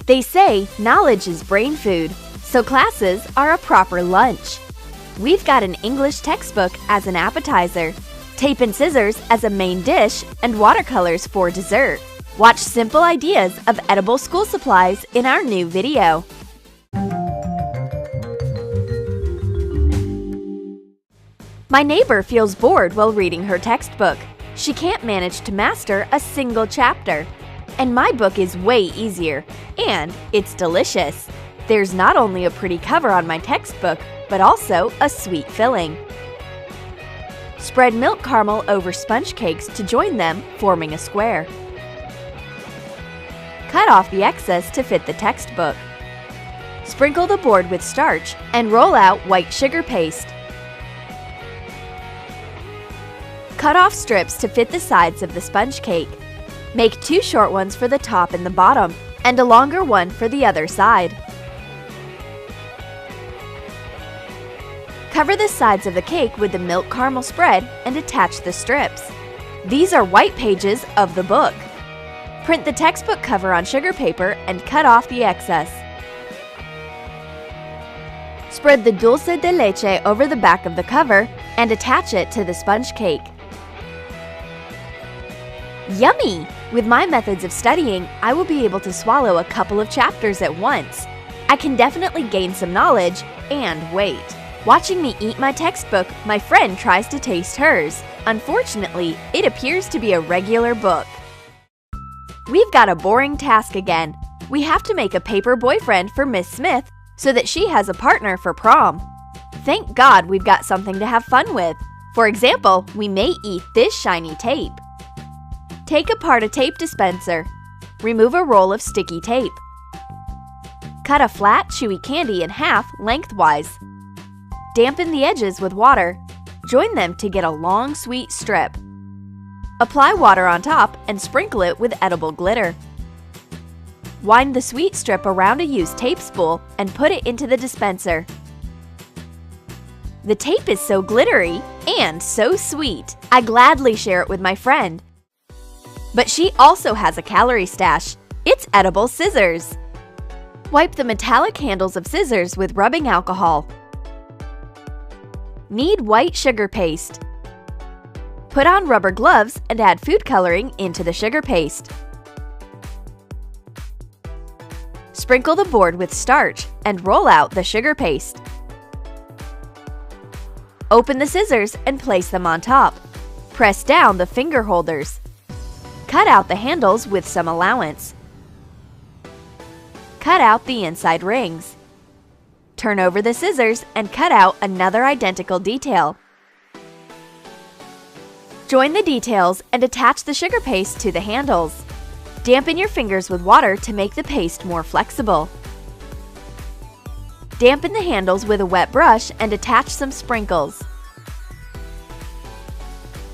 They say knowledge is brain food, so classes are a proper lunch. We've got an English textbook as an appetizer, tape and scissors as a main dish, and watercolors for dessert. Watch simple ideas of edible school supplies in our new video. My neighbor feels bored while reading her textbook. She can't manage to master a single chapter. And my book is way easier, and it's delicious. There's not only a pretty cover on my textbook, but also a sweet filling. Spread milk caramel over sponge cakes to join them, forming a square. Cut off the excess to fit the textbook. Sprinkle the board with starch and roll out white sugar paste. Cut off strips to fit the sides of the sponge cake. Make 2 short ones for the top and the bottom, and a longer one for the other side. Cover the sides of the cake with the milk caramel spread and attach the strips. These are white pages of the book. Print the textbook cover on sugar paper and cut off the excess. Spread the dulce de leche over the back of the cover and attach it to the sponge cake. Yummy! With my methods of studying, I will be able to swallow a couple of chapters at once. I can definitely gain some knowledge and weight. Watching me eat my textbook, my friend tries to taste hers. Unfortunately, it appears to be a regular book. We've got a boring task again. We have to make a paper boyfriend for Miss Smith so that she has a partner for prom. Thank God we've got something to have fun with. For example, we may eat this shiny tape. Take apart a tape dispenser. Remove a roll of sticky tape. Cut a flat, chewy candy in half lengthwise. Dampen the edges with water. Join them to get a long, sweet strip. Apply water on top and sprinkle it with edible glitter. Wind the sweet strip around a used tape spool and put it into the dispenser. The tape is so glittery and so sweet. I gladly share it with my friend. But she also has a calorie stash. It's edible scissors. Wipe the metallic handles of scissors with rubbing alcohol. Knead white sugar paste. Put on rubber gloves and add food coloring into the sugar paste. Sprinkle the board with starch and roll out the sugar paste. Open the scissors and place them on top. Press down the finger holders. Cut out the handles with some allowance. Cut out the inside rings. Turn over the scissors and cut out another identical detail. Join the details and attach the sugar paste to the handles. Dampen your fingers with water to make the paste more flexible. Dampen the handles with a wet brush and attach some sprinkles.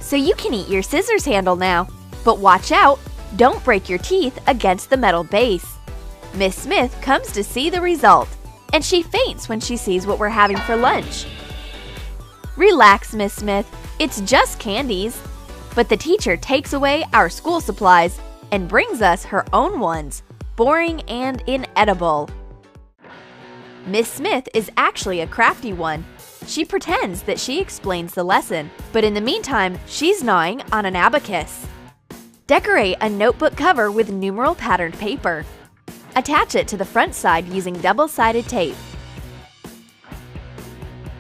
So you can eat your scissors handle now. But watch out! Don't break your teeth against the metal base. Miss Smith comes to see the result, and she faints when she sees what we're having for lunch. Relax, Miss Smith, it's just candies. But the teacher takes away our school supplies and brings us her own ones, boring and inedible. Miss Smith is actually a crafty one. She pretends that she explains the lesson, but in the meantime, she's gnawing on an abacus. Decorate a notebook cover with numeral patterned paper. Attach it to the front side using double-sided tape.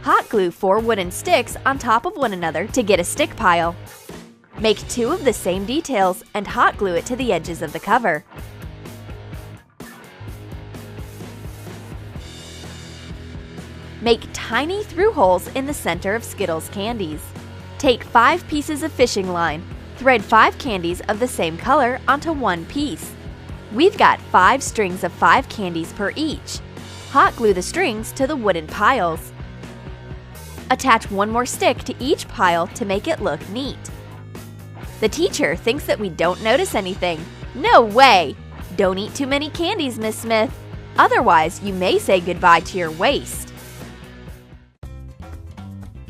Hot glue 4 wooden sticks on top of one another to get a stick pile. Make 2 of the same details and hot glue it to the edges of the cover. Make tiny through holes in the center of Skittles candies. Take 5 pieces of fishing line. Thread 5 candies of the same color onto 1 piece. We've got 5 strings of 5 candies per each. Hot glue the strings to the wooden piles. Attach 1 more stick to each pile to make it look neat. The teacher thinks that we don't notice anything. No way! Don't eat too many candies, Miss Smith. Otherwise, you may say goodbye to your waist.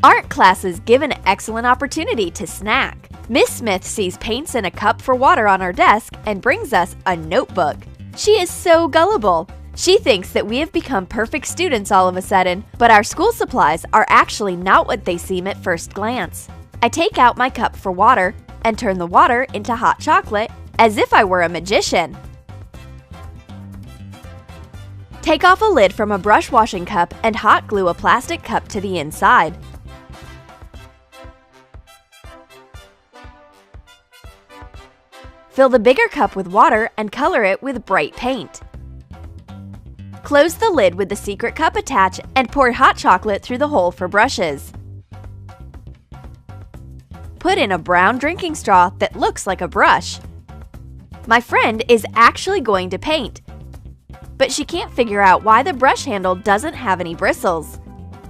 Art classes give an excellent opportunity to snack. Miss Smith sees paints in a cup for water on our desk and brings us a notebook. She is so gullible. She thinks that we have become perfect students all of a sudden, but our school supplies are actually not what they seem at first glance. I take out my cup for water and turn the water into hot chocolate as if I were a magician. Take off a lid from a brush washing cup and hot glue a plastic cup to the inside. Fill the bigger cup with water and color it with bright paint. Close the lid with the secret cup attached and pour hot chocolate through the hole for brushes. Put in a brown drinking straw that looks like a brush. My friend is actually going to paint, but she can't figure out why the brush handle doesn't have any bristles.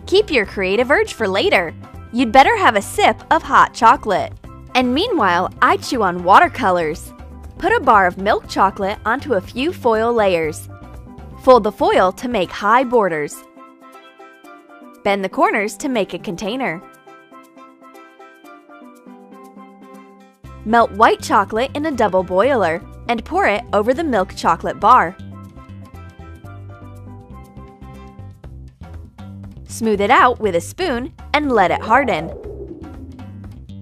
Keep your creative urge for later. You'd better have a sip of hot chocolate. And meanwhile, I chew on watercolors. Put a bar of milk chocolate onto a few foil layers. Fold the foil to make high borders. Bend the corners to make a container. Melt white chocolate in a double boiler and pour it over the milk chocolate bar. Smooth it out with a spoon and let it harden.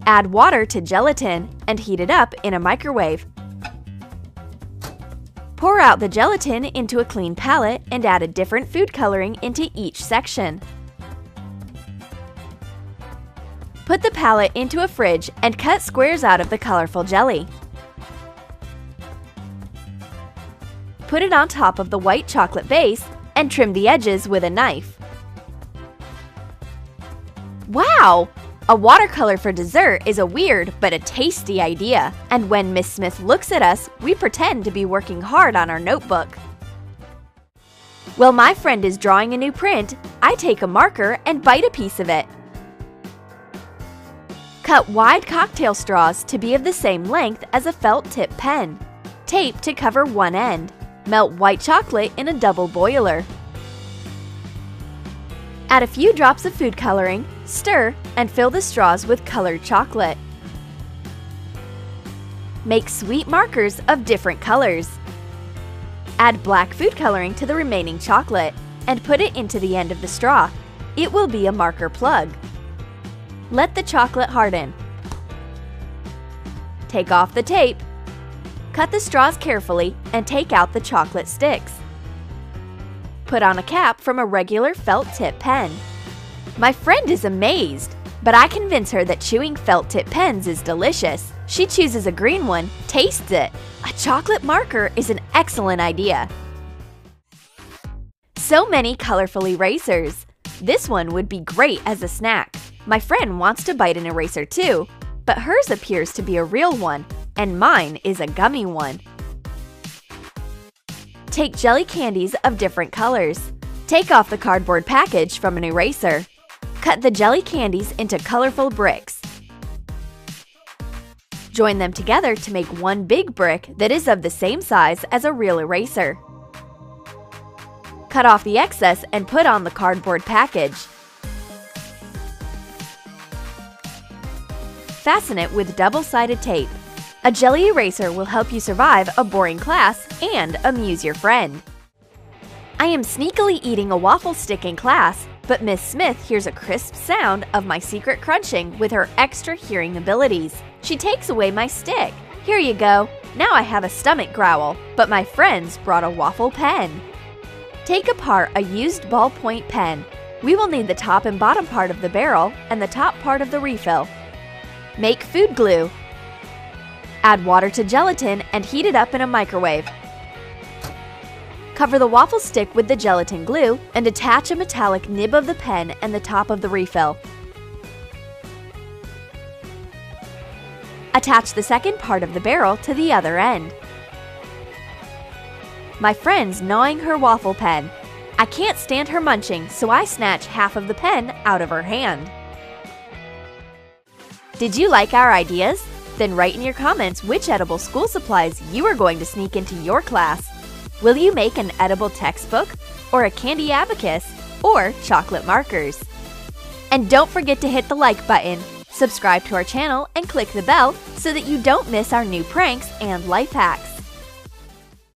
Add water to gelatin and heat it up in a microwave. Pour out the gelatin into a clean palette and add a different food coloring into each section. Put the palette into a fridge and cut squares out of the colorful jelly. Put it on top of the white chocolate base and trim the edges with a knife. Wow! A watercolor for dessert is a weird but a tasty idea, and when Miss Smith looks at us, we pretend to be working hard on our notebook. While my friend is drawing a new print, I take a marker and bite a piece of it. Cut wide cocktail straws to be of the same length as a felt tip pen. Tape to cover one end. Melt white chocolate in a double boiler. Add a few drops of food coloring, stir, and fill the straws with colored chocolate. Make sweet markers of different colors. Add black food coloring to the remaining chocolate and put it into the end of the straw. It will be a marker plug. Let the chocolate harden. Take off the tape. Cut the straws carefully and take out the chocolate sticks. Put on a cap from a regular felt tip pen. My friend is amazed, but I convince her that chewing felt tip pens is delicious. She chooses a green one, tastes it. A chocolate marker is an excellent idea. So many colorful erasers. This one would be great as a snack. My friend wants to bite an eraser too, but hers appears to be a real one, and mine is a gummy one. Take jelly candies of different colors. Take off the cardboard package from an eraser. Cut the jelly candies into colorful bricks. Join them together to make one big brick that is of the same size as a real eraser. Cut off the excess and put on the cardboard package. Fasten it with double-sided tape. A jelly eraser will help you survive a boring class and amuse your friend. I am sneakily eating a waffle stick in class, but Miss Smith hears a crisp sound of my secret crunching with her extra hearing abilities. She takes away my stick. Here you go. Now I have a stomach growl, but my friends brought a waffle pen. Take apart a used ballpoint pen. We will need the top and bottom part of the barrel and the top part of the refill. Make food glue. Add water to gelatin and heat it up in a microwave. Cover the waffle stick with the gelatin glue and attach a metallic nib of the pen and the top of the refill. Attach the second part of the barrel to the other end. My friend's gnawing her waffle pen. I can't stand her munching, so I snatch half of the pen out of her hand. Did you like our ideas? Then write in your comments which edible school supplies you are going to sneak into your class. Will you make an edible textbook, or a candy abacus, or chocolate markers? And don't forget to hit the like button, subscribe to our channel, and click the bell so that you don't miss our new pranks and life hacks.